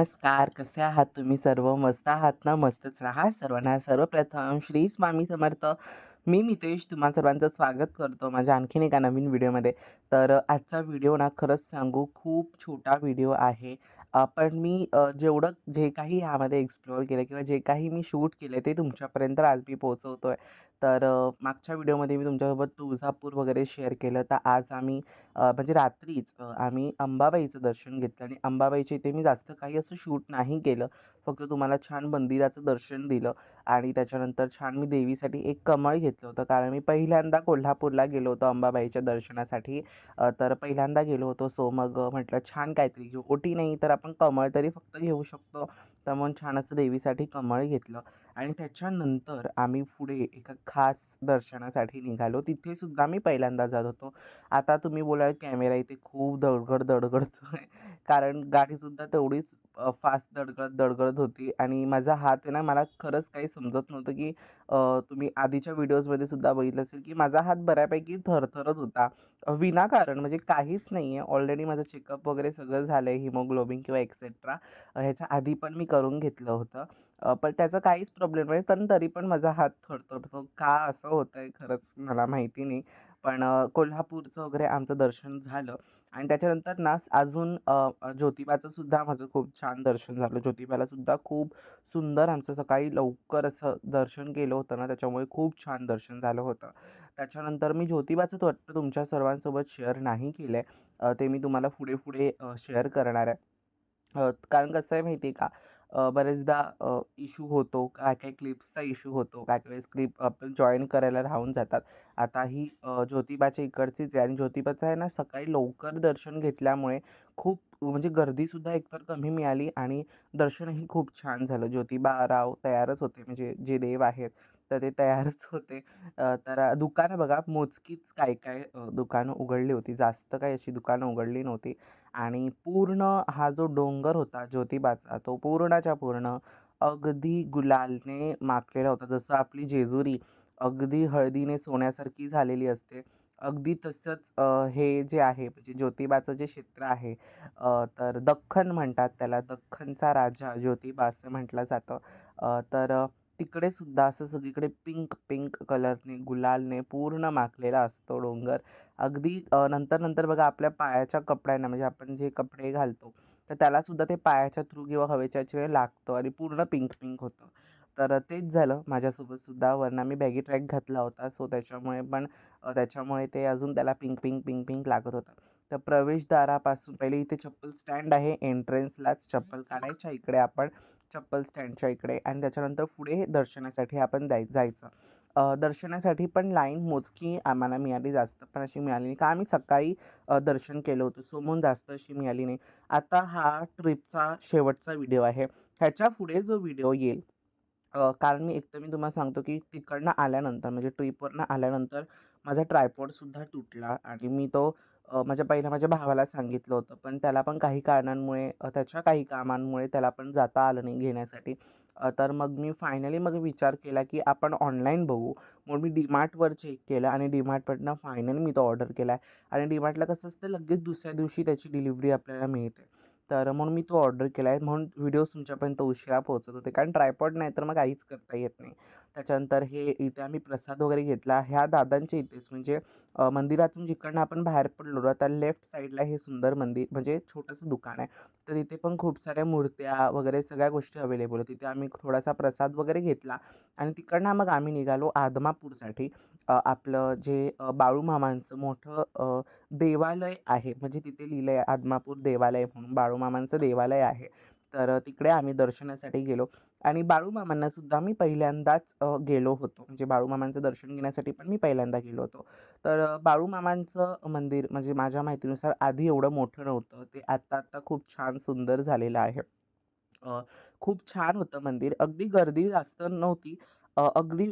नमस्कार, कसे आहात तुम्ही सर्व? मस्त आहात ना? मस्तच राहा. सर्वांना सर्वप्रथम श्री स्वामी समर्थ. मी मितेश तुम्हा सर्वांचं स्वागत करतो माझ्या आणखीन एका नवीन व्हिडिओमध्ये. तर आजचा व्हिडिओ ना खरंच सांगू खूप छोटा व्हिडिओ आहे. पण मी जेवढं जे काही ह्यामध्ये एक्सप्लोअर केलं किंवा जे काही मी शूट केलं ते तुमच्यापर्यंत आज मी पोहोचवतोय. तर मागच्या व्हिडिओमध्ये मी तुमच्यासोबत तुळजापूर वगैरे शेअर केलं. तर आज आम्ही म्हणजे रात्रीच आम्ही अंबाबाईचं दर्शन घेतलं आणि अंबाबाईच्या इथे मी जास्त काही असं शूट नाही केलं. फक्त तुम्हाला छान मंदिराचं दर्शन दिलं आणि त्याच्यानंतर छान मी देवीसाठी एक कमळ घेतलं होतं. कारण मी पहिल्यांदा कोल्हापूरला गेलो होतो अंबाबाईच्या दर्शनासाठी. तर पहिल्यांदा गेलो होतो. सो मग म्हटलं छान काहीतरी घेऊ. ओटी नाही तर आपण कमळ तरी फक्त घेऊ शकतो. तर मग छान असं देवीसाठी कमळ घेतलं आणि त्याच्यानंतर आम्ही पुढे एका खास दर्शनासाठी निघालो. तिथे सुद्धा मी पहिल्यांदा जात होतो. आता तुम्ही बोलाल कॅमेरा इथे खूप दडगडतोय कारण गाडीसुद्धा तेवढीच फास्ट दडगडत होती आणि माझा हात आहे ना, मला खरंच काही समजत नव्हतं, की तुम्ही आधीच्या व्हिडिओजमध्ये सुद्धा बघितलं असेल, की माझा हात बऱ्यापैकी थरथरत होता. विनाकारण म्हणजे काहीच नाही आहे. ऑलरेडी माझं चेकअप वगैरे सगळं झालं आहे, हिमोग्लोबिन किंवा एक्सेट्रा. ह्याच्या आधी पण मी करून घेतलं होतं. पण त्याचा काहीच प्रॉब्लेम नाही. पण तरी पण माझा हात थरथरतो. का असं होतंय खरंच मला माहिती नाही. पण कोल्हापूरचं वगैरे आमचं दर्शन झालं आणि त्याच्यानंतर ना अजून ज्योतिबाचं सुद्धा माझं खूप छान दर्शन झालं. ज्योतिबाला सुद्धा खूप सुंदर आमचं सकाळी लवकर असं दर्शन केलं होतं ना, त्याच्यामुळे खूप छान दर्शन झालं होतं. त्याच्यानंतर मी ज्योतिबाचं वाटतं तुमच्या सर्वांसोबत शेअर नाही केलं आहे. ते मी तुम्हाला पुढे शेअर करणार आहे. कारण कसं आहे माहिती आहे का? बरेचदा इश्यू होतो. काही-काही क्लिप्सचा इश्यू होतो. काही-काही वेळेस क्लिप आपण जॉइन करायला राहून जातात. आता ही ज्योतिबाच्या इकडचीच आहे आणि ज्योतिबाचं आहे ना, सकाळी लवकर दर्शन घेतल्यामुळे खूप म्हणजे गर्दीसुद्धा एकतर कमी मिळाली आणि दर्शनही खूप छान झालं. ज्योतिबा तयारच होते म्हणजे जे देव आहेत, तर ते तयारच होते. तर दुकानं बघा मोजकीच काय-काय दुकानं उघडली होती. जास्त काही अशी दुकानं उघडली नव्हती. आणि पूर्ण हा जो डोंगर होता ज्योतिबाचा, तो पूर्णच्या पूर्ण अगदी गुलालने माखलेला होता. जसं आपली जेजुरी अगदी हळदीने सोन्यासारखी झालेली असते. अगदी तसंच हे जे आहे म्हणजे ज्योतिबाचं जे क्षेत्र आहे, तर दख्खन म्हणतात त्याला. दख्खनचा राजा ज्योतिबा असं म्हटलं जातं. तर तिकडे सुद्धा असं सगळीकडे पिंक कलरने, गुलालने पूर्ण माखलेला असतो डोंगर. अगदी नंतर बघा आपल्या पायाच्या कपड्यांना म्हणजे आपण जे कपडे घालतो, तर त्यालासुद्धा ते पायाच्या थ्रू किंवा हवेच्या ह्याच्याने लागतं आणि पूर्ण पिंक होतं. तर तेच झालं माझ्यासोबत सुद्धा. वरनं मी बॅगी ट्रॅक घातला होता. सो त्याच्यामुळे पण त्याच्यामुळे ते अजून त्याला पिंक लागत होतं. तर प्रवेशद्वारापासून पहिले इथे चप्पल स्टँड आहे. एंट्रन्सलाच चप्पल काढायच्या इकडे आपण चप्पल स्टँडच्या इकडे आणि त्याच्यानंतर पुढे दर्शनासाठी आपण जायचं. दर्शनासाठी पण लाईन मोजकी आम्हाला मिळाली, जास्त पण अशी मिळाली नाही. का आम्ही सकाळी दर्शन केलं होतं, सो म्हणून जास्त अशी मिळाली नाही. आता हा ट्रिपचा शेवटचा व्हिडिओ आहे. ह्याच्या पुढे जो व्हिडिओ येईल कारण मी तुम्हाला सांगतो, की तिकडनं आल्यानंतर म्हणजे ट्रिपवरनं आल्यानंतर माझा ट्रायपॉडसुद्धा तुटला आणि मी तो माझ्या भावाला सांगितलं होतं. पण त्याला पण काही कारणांमुळे त्याच्या काही कामांमुळे त्याला पण जाता आलं नाही घेण्यासाठी. तर मग मी फायनली विचार केला, की आपण ऑनलाईन बघू. मग मी DMartवर चेक केलं आणि DMartमधनं फायनली मी तो ऑर्डर केला आहे आणि DMartला कसं असतं लगेच दुसऱ्या दिवशी त्याची डिलिव्हरी आपल्याला मिळते. तर म्हणून मी तो ऑर्डर केला आहे. म्हणून व्हिडिओज तुमच्यापर्यंत उशिरा पोहोचत होते. कारण ट्रायपॉड नाही तर मग काहीच करता येत नाही. त्याच्यानंतर हे इथे आम्ही प्रसाद वगैरे घेतला. ह्या दादांच्या इथेच म्हणजे मंदिरातून जिकडनं आपण बाहेर पडलो ना, त्या लेफ्ट साईडला हे सुंदर मंदिर म्हणजे छोटंसं दुकान आहे. तर तिथे पण खूप साऱ्या मूर्त्या वगैरे सगळ्या गोष्टी अवेलेबल आहेत. तिथे आम्ही थोडासा प्रसाद वगैरे घेतला आणि तिकडनं मग आम्ही निघालो आदमापूरसाठी. आपलं जे बाळूमामांचं मोठं देवालय आहे. म्हणजे तिथे लिहिलं आहे आदमापूर देवालय म्हणून बाळूमामांचं देवालय आहे. तर तिकडे आम्ही दर्शनासाठी गेलो आणि बाळूमामांना सुद्धा मी पहिल्यांदाच गेलो होतो. म्हणजे बाळूमामांचं दर्शन घेण्यासाठी पण मी पहिल्यांदा गेलो होतो. तर बाळूमामांचं मंदिर म्हणजे माझ्या माहितीनुसार आधी एवढं मोठं नव्हतं. ते आत्ता खूप छान सुंदर झालेलं आहे. खूप छान होतं मंदिर. अगदी गर्दी जास्त नव्हती. अगदी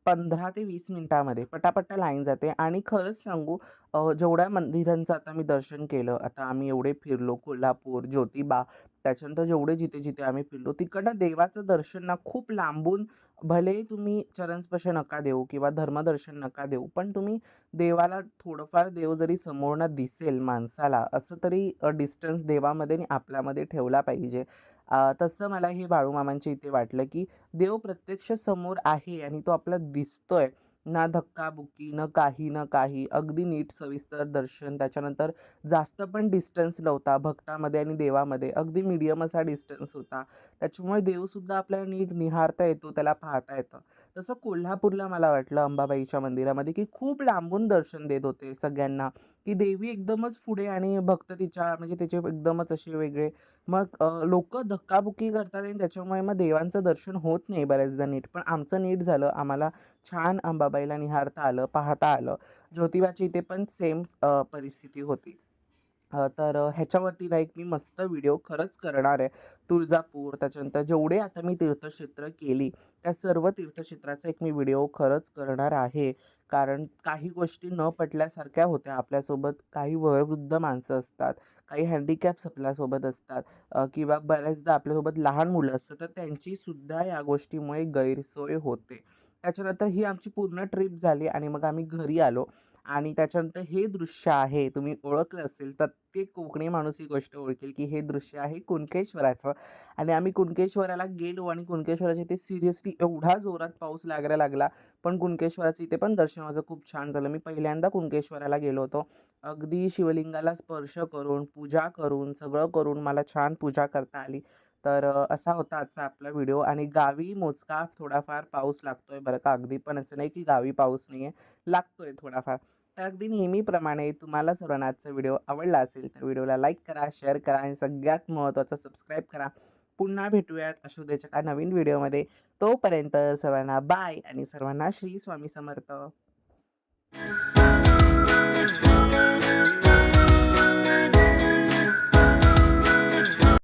15 ते 20 मिनिटामध्ये पटापटा लाईन जाते आणि खरंच सांगू जेवढ्या मंदिरांचं आता मी दर्शन केलं, आता आम्ही एवढे फिरलो कोल्हापूर, ज्योतिबा, त्याच्यानंतर जेवढे जिथे-जिथे आम्ही फिरलो, तिकडनं देवाचं दर्शन ना खूप लांबून भलेही तुम्ही चरणस्पर्श नका देऊ किंवा धर्मदर्शन नका देऊ, पण तुम्ही देवाला थोडंफार देव जरी समोरनं दिसेल माणसाला, असं तरी डिस्टन्स देवामध्ये आणि आपल्यामध्ये ठेवला पाहिजे. तसं मला हे बाळूमामांच्या इथे वाटलं, की देव प्रत्यक्ष समोर आहे आणि तो आपल्याला दिसतोय. ना धक्काबुक्की, न काही. अगदी नीट सविस्तर दर्शन. त्याच्यानंतर जास्त पण डिस्टन्स नव्हता भक्तामध्ये आणि देवामध्ये. अगदी मीडियम असा डिस्टन्स होता. त्याच्यामुळे देवसुद्धा आपल्याला नीट निहारता येतो, त्याला पाहता येतं. तसं कोल्हापूरला मला वाटलं अंबाबाईच्या मंदिरामध्ये, की खूप लांबून दर्शन देत होते सगळ्यांना, की देवी एकदमच पुढे आणि भक्त तिच्या म्हणजे त्याचे एकदमच असे वेगळे. मग धक्काबुक्की करतात आणि त्याच्यामुळे मग देवांचं दर्शन होत नाही बऱ्याचदा नीट. पण आमचं नीट झालं. आम्हाला छान अंबाबाईला निहारता आलं, पाहता आलं. ज्योतिबाच्या इथे पण सेम परिस्थिती होती. ह्याच्यावरती ना एक मी मस्त व्हिडिओ खरंच करणार आहे. तुळजापूर, त्याच्यानंतर जेवढे आता मी तीर्थक्षेत्र केली, त्या सर्व तीर्थक्षेत्राचा एक मी व्हिडिओ खरंच करणार आहे. कारण काही गोष्टी न पटल्यासारख्या होत्या आपल्यासोबत. काही वयोवृद्ध माणसं असतात, काही हँडिकॅप्स आपल्यासोबत असतात किंवा बऱ्याचदा आपल्यासोबत लहान मुलं असतात, तर त्यांचीसुद्धा या गोष्टीमुळे गैरसोय होते. त्याच्यानंतर ही आमची पूर्ण ट्रिप झाली आणि मग आम्ही घरी आलो. आणि त्याच्यानंतर हे दृश्य आहे, तुम्ही ओळखलं असेल, प्रत्येक कोकणी माणूस ही गोष्ट ओळखेल, की हे दृश्य आहे कुणकेश्वराचं. आणि आम्ही कुणकेश्वराला गेलो आणि कुणकेश्वराच्या इथे सिरियसली एवढा जोरात पाऊस लागायला लागला. पण कुणकेश्वराचं इथे पण दर्शन माझं खूप छान झालं. मी पहिल्यांदा कुणकेश्वराला गेलो होतो. अगदी शिवलिंगाला स्पर्श करून, पूजा करून, सगळं करून मला छान पूजा करता आली. असा होता आजचा आपला व्हिडिओ आणि गावी मोजका थोडाफार पाऊस लागतोय बरं का. अगदी पण असं नाही, की गावी पाऊस नाहीये. लागतोय थोडाफार. तर अगदी नेहमीप्रमाणे तुम्हाला सर्वांना आजचा व्हिडिओ आवडला असेल तर व्हिडिओला लाईक करा, शेअर करा आणि सगळ्यात महत्त्वाचं सबस्क्राईब करा. पुन्हा भेटूयात अशा उद्याच्या एका नवीन व्हिडिओमध्ये. तोपर्यंत सर्वांना बाय आणि सर्वांना श्री स्वामी समर्थ.